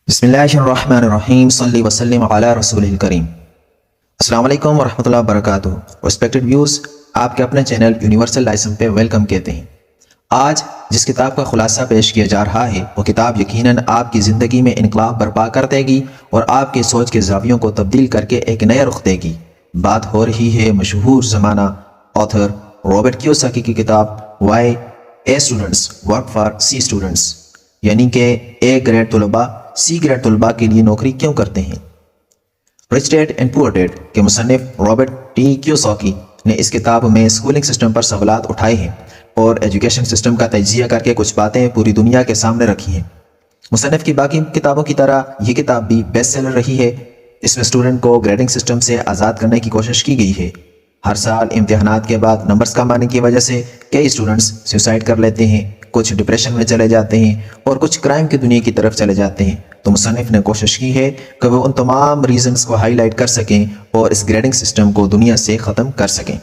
بسم اللہ الرحمن الرحیم صلی وسلم علی رسول الکریم۔ السلام علیکم ورحمۃ اللہ وبرکاتہ۔ ریسپیکٹڈ ویوز، آپ کے اپنے چینل یونیورسل لائسن پہ ویلکم کہتے ہیں۔ آج جس کتاب کا خلاصہ پیش کیا جا رہا ہے وہ کتاب یقیناً آپ کی زندگی میں انقلاب برپا کر دے گی اور آپ کے سوچ کے زاویوں کو تبدیل کر کے ایک نیا رخ دے گی۔ بات ہو رہی ہے مشہور زمانہ آتھر رابرٹ کیوساکی کی کتاب why A students work for C students, یعنی کہ اے گریڈ طلباء سی گریڈ طلباء کے لیے نوکری کیوں کرتے ہیں۔ رچ ڈیڈ اینڈ پور ڈیڈ کے مصنف رابرٹ ٹی کیوساکی نے اس کتاب میں اسکولنگ سسٹم پر سوالات اٹھائے ہیں اور ایجوکیشن سسٹم کا تجزیہ کر کے کچھ باتیں پوری دنیا کے سامنے رکھی ہیں۔ مصنف کی باقی کتابوں کی طرح یہ کتاب بھی بیسٹ سیلر رہی ہے۔ اس میں اسٹوڈنٹ کو گریڈنگ سسٹم سے آزاد کرنے کی کوشش کی گئی ہے۔ ہر سال امتحانات کے بعد نمبرز کم آنے کی وجہ سے کئی اسٹوڈنٹس سوسائڈ کر لیتے ہیں، کچھ ڈپریشن میں چلے جاتے ہیں اور کچھ کرائم کی دنیا کی طرف چلے جاتے ہیں۔ تو مصنف نے کوشش کی ہے کہ وہ ان تمام ریزنز کو ہائی لائٹ کر سکیں اور اس گریڈنگ سسٹم کو دنیا سے ختم کر سکیں۔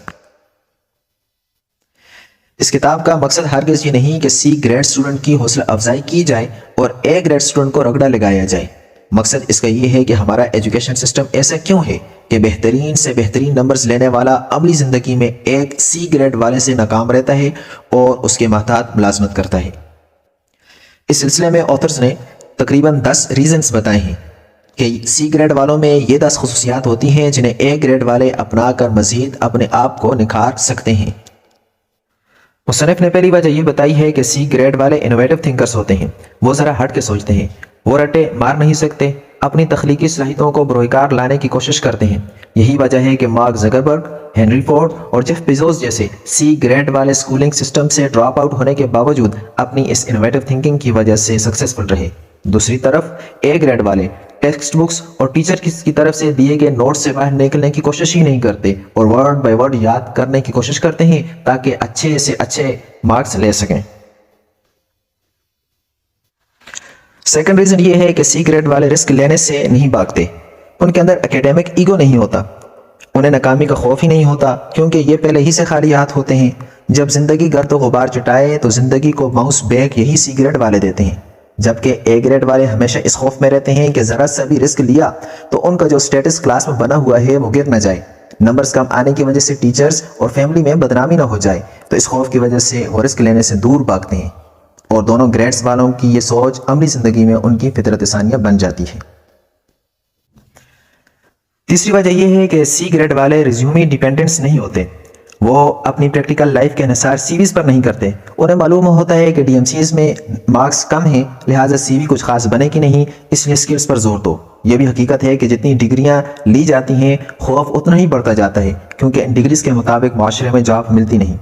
اس کتاب کا مقصد ہرگز یہ نہیں کہ سی گریڈ اسٹوڈنٹ کی حوصلہ افزائی کی جائے اور اے گریڈ اسٹوڈنٹ کو رگڑا لگایا جائے۔ مقصد اس کا یہ ہے کہ ہمارا ایجوکیشن سسٹم ایسا کیوں ہے کہ بہترین سے بہترین نمبرز لینے والا عملی زندگی میں ایک سی گریڈ والے سے ناکام رہتا ہے اور اس کے محتاط ملازمت کرتا ہے۔ اس سلسلے میں آتھرز نے تقریباً 10 ریزنز بتائے ہیں کہ سی گریڈ والوں میں یہ 10 خصوصیات ہوتی ہیں جنہیں اے گریڈ والے اپنا کر مزید اپنے آپ کو نکھار سکتے ہیں۔ مصنف نے پہلی وجہ یہ بتائی ہے کہ سی گریڈ والے انوویٹو تھنکرز ہوتے ہیں۔ وہ ذرا ہٹ کے سوچتے ہیں، وہ رٹے مار نہیں سکتے، اپنی تخلیقی صلاحیتوں کو بروئے لانے کی کوشش کرتے ہیں۔ یہی وجہ ہے کہ مارک زکربرگ، ہنری فورڈ اور جیف بیزوس جیسے سی گریڈ والے اسکولنگ سسٹم سے ڈراپ آؤٹ ہونے کے باوجود اپنی اس انوویٹو تھنکنگ کی وجہ سے سکسیسفل رہے۔ دوسری طرف اے گریڈ والے ٹیکسٹ بکس اور ٹیچر کی طرف سے دیے گئے نوٹس سے باہر نکلنے کی کوشش ہی نہیں کرتے اور ورڈ بائی ورڈ یاد کرنے کی کوشش کرتے ہیں تاکہ اچھے سے اچھے مارکس لے سکیں۔ سیکنڈ ریزن یہ ہے کہ سی گریڈ والے رسک لینے سے نہیں بھاگتے۔ ان کے اندر اکیڈیمک ایگو نہیں ہوتا، انہیں ناکامی کا خوف ہی نہیں ہوتا کیونکہ یہ پہلے ہی سے خالی ہاتھ ہوتے ہیں۔ جب زندگی گرد و غبار چٹائے تو زندگی کو باؤنس بیک یہی سی گریڈ والے دیتے ہیں، جبکہ اے گریڈ والے ہمیشہ اس خوف میں رہتے ہیں کہ ذرا سا بھی رسک لیا تو ان کا جو سٹیٹس کلاس میں بنا ہوا ہے وہ گر نہ جائے، نمبرز کم آنے کی وجہ سے ٹیچرز اور فیملی میں بدنامی نہ ہو جائے، تو اس خوف کی وجہ سے وہ رسک لینے سے دور بھاگتے ہیں۔ اور دونوں گریڈز والوں کی یہ سوچ عملی زندگی میں ان کی فطرت ثانیہ بن جاتی ہے۔ تیسری وجہ یہ ہے کہ سی گریڈ والے ریزیومی ڈیپینڈنٹس نہیں ہوتے۔ وہ اپنی پریکٹیکل لائف کے انحصار سی ویز پر نہیں کرتے۔ انہیں معلوم ہوتا ہے کہ ڈی ایم سیز میں مارکس کم ہیں، لہٰذا سی وی کچھ خاص بنے گی نہیں، اس لیے سکلز پر زور دو۔ یہ بھی حقیقت ہے کہ جتنی ڈگریاں لی جاتی ہیں خوف اتنا ہی بڑھتا جاتا ہے کیونکہ ان ڈگریز کے مطابق معاشرے میں جاب ملتی نہیں۔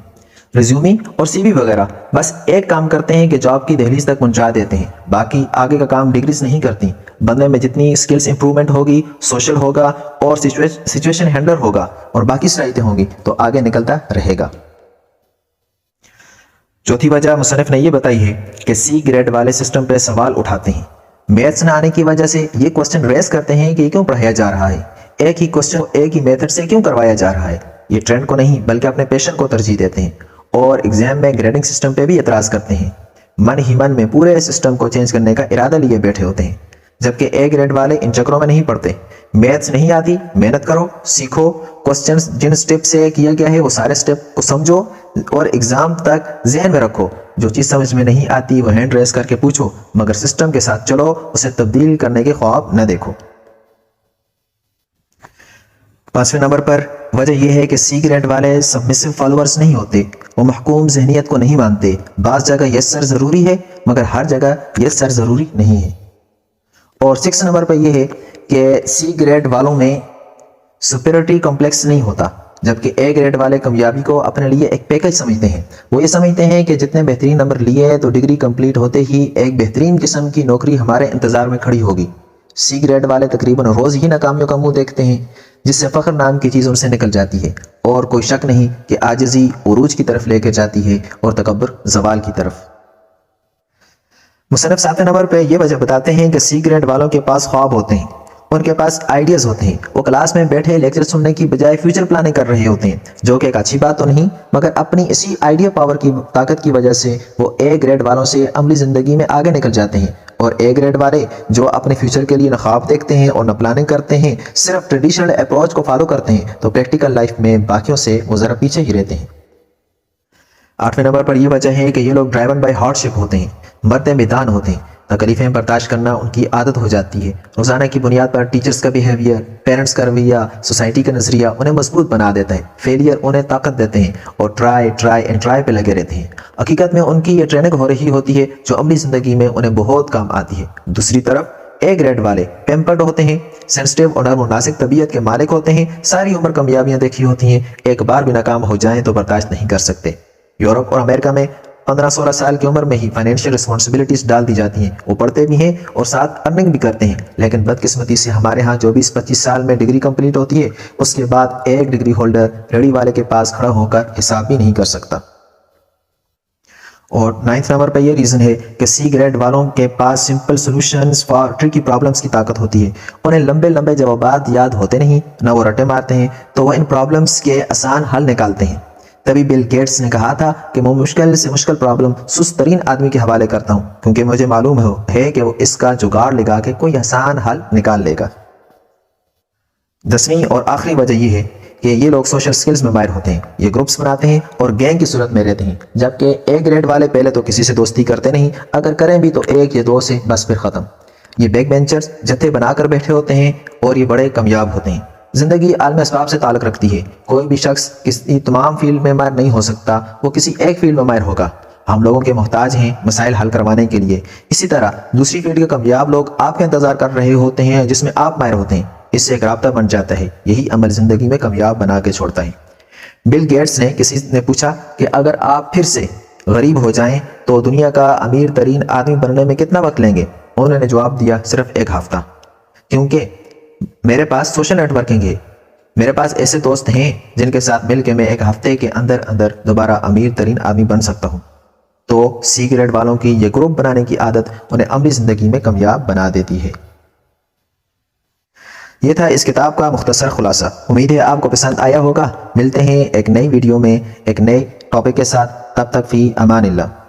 ریزیومی اور سی وی وغیرہ بس ایک کام کرتے ہیں کہ جاب کی دہلیز تک پہنچا دیتے ہیں، باقی آگے کا کام ڈگریز نہیں کرتی۔ بندے میں جتنی سکلز امپرومنٹ ہوگی، سوشل ہوگا اور سچویشن ہینڈلر ہوگا اور باقی صلاحیتیں ہوں گی تو آگے نکلتا رہے گا۔ چوتھی وجہ مصنف نے یہ بتائی ہے کہ سی گریڈ والے سسٹم پہ سوال اٹھاتے ہیں، میتھس نہ آنے کی وجہ سے یہ کوسچن ریز کرتے ہیں کہ یہ کیوں پڑھایا جا رہا ہے، ایک ہی کوسچن ایک ہی میتھڈ سے کیوں کروایا جا رہا ہے۔ یہ ٹرینڈ کو نہیں بلکہ اپنے پیشن کو ترجیح دیتے ہیں اور ایگزام میں گریڈنگ سسٹم پہ بھی اعتراض کرتے ہیں۔ من ہی من میں پورے سسٹم کو چینج کرنے کا ارادہ لیے بیٹھے ہوتے ہیں، جبکہ اے گریڈ والے ان چکروں میں نہیں پڑتے۔ میتھس نہیں آتی، محنت کرو، سیکھو، کوسچنز جن سٹیپ سے کیا گیا ہے وہ سارے سٹیپ کو سمجھو اور ایگزام تک ذہن میں رکھو۔ جو چیز سمجھ میں نہیں آتی وہ ہینڈ ریز کر کے پوچھو، مگر سسٹم کے ساتھ چلو، اسے تبدیل کرنے کے خواب نہ دیکھو۔ 5ویں نمبر پر وجہ یہ ہے کہ سی گریڈ والے سبمسو فالوورز نہیں ہوتے، وہ محکوم ذہنیت کو نہیں مانتے۔ بعض جگہ یس سر ضروری ہے مگر ہر جگہ یس سر ضروری نہیں ہے۔ اور 6 نمبر پر یہ ہے کہ سی گریڈ والوں میں سپیریورٹی کمپلیکس نہیں ہوتا، جبکہ اے گریڈ والے کامیابی کو اپنے لیے ایک پیکج سمجھتے ہیں۔ وہ یہ سمجھتے ہیں کہ جتنے بہترین نمبر لیے تو ڈگری کمپلیٹ ہوتے ہی ایک بہترین قسم کی نوکری ہمارے انتظار میں کھڑی ہوگی۔ سی گریڈ والے تقریباً روز ہی ناکامیوں کا منہ دیکھتے ہیں جس سے فخر نام کی چیز ان سے نکل جاتی ہے، اور کوئی شک نہیں کہ عاجزی عروج کی طرف لے کے جاتی ہے اور تکبر زوال کی طرف۔ مصنف 7 نمبر پہ یہ وجہ بتاتے ہیں کہ سی گریڈ والوں کے پاس خواب ہوتے ہیں، ان کے پاس آئیڈیاز ہوتے ہیں، وہ کلاس میں بیٹھے لیکچر سننے کی بجائے فیوچر پلاننگ کر رہے ہوتے ہیں، جو کہ ایک اچھی بات تو نہیں مگر اپنی اسی آئیڈیا پاور کی طاقت کی وجہ سے وہ اے گریڈ والوں سے عملی زندگی میں آگے نکل جاتے ہیں۔ اور اے گریڈ والے جو اپنے فیوچر کے لیے نہ خواب دیکھتے ہیں اور نہ پلاننگ کرتے ہیں، صرف ٹریڈیشنل اپروچ کو فالو کرتے ہیں، تو پریکٹیکل لائف میں باقیوں سے وہ ذرا پیچھے ہی رہتے ہیں۔ 8ویں نمبر پر یہ وجہ ہے کہ یہ لوگ ڈرائیون بائی ہارڈ شپ ہوتے ہیں، مرد میدان ہوتے ہیں، تکلیفیں برداشت کرنا ان کی عادت ہو جاتی ہے۔ روزانہ کی بنیاد پر ٹیچرز کا بیہیویئر، پیرنٹس کا رویہ، سوسائٹی کا نظریہ انہیں مضبوط بنا دیتا ہے۔ فیلئر انہیں طاقت دیتے ہیں اور ٹرائی پہ لگے رہتے ہیں۔ حقیقت میں ان کی یہ ٹریننگ ہو رہی ہوتی ہے جو عملی زندگی میں انہیں بہت کام آتی ہے۔ دوسری طرف اے گریڈ والے پیمپرڈ ہوتے ہیں، سینسٹیو اور نرم و نازک طبیعت کے مالک ہوتے ہیں، ساری عمر کامیابیاں دیکھی ہوتی ہیں، ایک بار بھی ناکام ہو جائیں تو برداشت نہیں کر سکتے۔ یورپ اور امریکہ میں 15-16 سال کی عمر میں ہی فائنینشیل رسپانسبلٹیز ڈال دی جاتی ہیں۔ وہ پڑھتے بھی ہیں اور ساتھ ارننگ بھی کرتے ہیں، لیکن بدقسمتی سے ہمارے ہاں 24-25 سال میں ڈگری کمپلیٹ ہوتی ہے، اس کے بعد ایک ڈگری ہولڈر ریڑھی والے کے پاس کھڑا ہو کر حساب بھی نہیں کر سکتا۔ اور 9 نمبر پہ یہ ریزن ہے کہ سی گریڈ والوں کے پاس simple solutions for tricky problems کی طاقت ہوتی ہے۔ انہیں لمبے لمبے جوابات یاد ہوتے نہیں، نہ وہ رٹے مارتے ہیں، تو وہ ان پرابلمز کے آسان حل نکالتے ہیں۔ تبھی بل گیٹس نے کہا تھا کہ میں مشکل سے مشکل پرابلم سست ترین آدمی کے حوالے کرتا ہوں، کیونکہ مجھے معلوم ہے کہ وہ اس کا جگاڑ لگا کے کوئی آسان حل نکال لے گا۔ 10ویں اور آخری وجہ یہ ہے کہ یہ لوگ سوشل سکلز میں ماہر ہوتے ہیں، یہ گروپس بناتے ہیں اور گینگ کی صورت میں رہتے ہیں، جبکہ اے گریڈ والے پہلے تو کسی سے دوستی کرتے نہیں، اگر کریں بھی تو ایک یا دو سے، بس پھر ختم۔ یہ بیک بینچرز جتھے بنا کر بیٹھے ہوتے ہیں اور یہ بڑے کامیاب ہوتے ہیں۔ زندگی عالم اسباب سے تعلق رکھتی ہے، کوئی بھی شخص کسی تمام فیلڈ میں ماہر نہیں ہو سکتا، وہ کسی ایک فیلڈ میں ماہر ہوگا۔ ہم لوگوں کے محتاج ہیں مسائل حل کروانے کے لیے، اسی طرح دوسری فیلڈ کے کامیاب لوگ آپ کا انتظار کر رہے ہوتے ہیں جس میں آپ ماہر ہوتے ہیں، اس سے ایک رابطہ بن جاتا ہے، یہی عمل زندگی میں کامیاب بنا کے چھوڑتا ہے۔ بل گیٹس نے کسی نے پوچھا کہ اگر آپ پھر سے غریب ہو جائیں تو دنیا کا امیر ترین آدمی بننے میں کتنا وقت لیں گے؟ انہوں نے جواب دیا، صرف 1 ہفتہ، کیونکہ میرے پاس سوشل نیٹ ورکنگ ہے، میرے پاس ایسے دوست ہیں جن کے ساتھ مل کے میں 1 ہفتے کے اندر دوبارہ امیر ترین آدمی بن سکتا ہوں۔ تو سی گریڈ والوں کی یہ گروپ بنانے کی عادت انہیں عملی زندگی میں کامیاب بنا دیتی ہے۔ یہ تھا اس کتاب کا مختصر خلاصہ، امید ہے آپ کو پسند آیا ہوگا۔ ملتے ہیں ایک نئی ویڈیو میں ایک نئے ٹاپک کے ساتھ، تب تک فی امان اللہ۔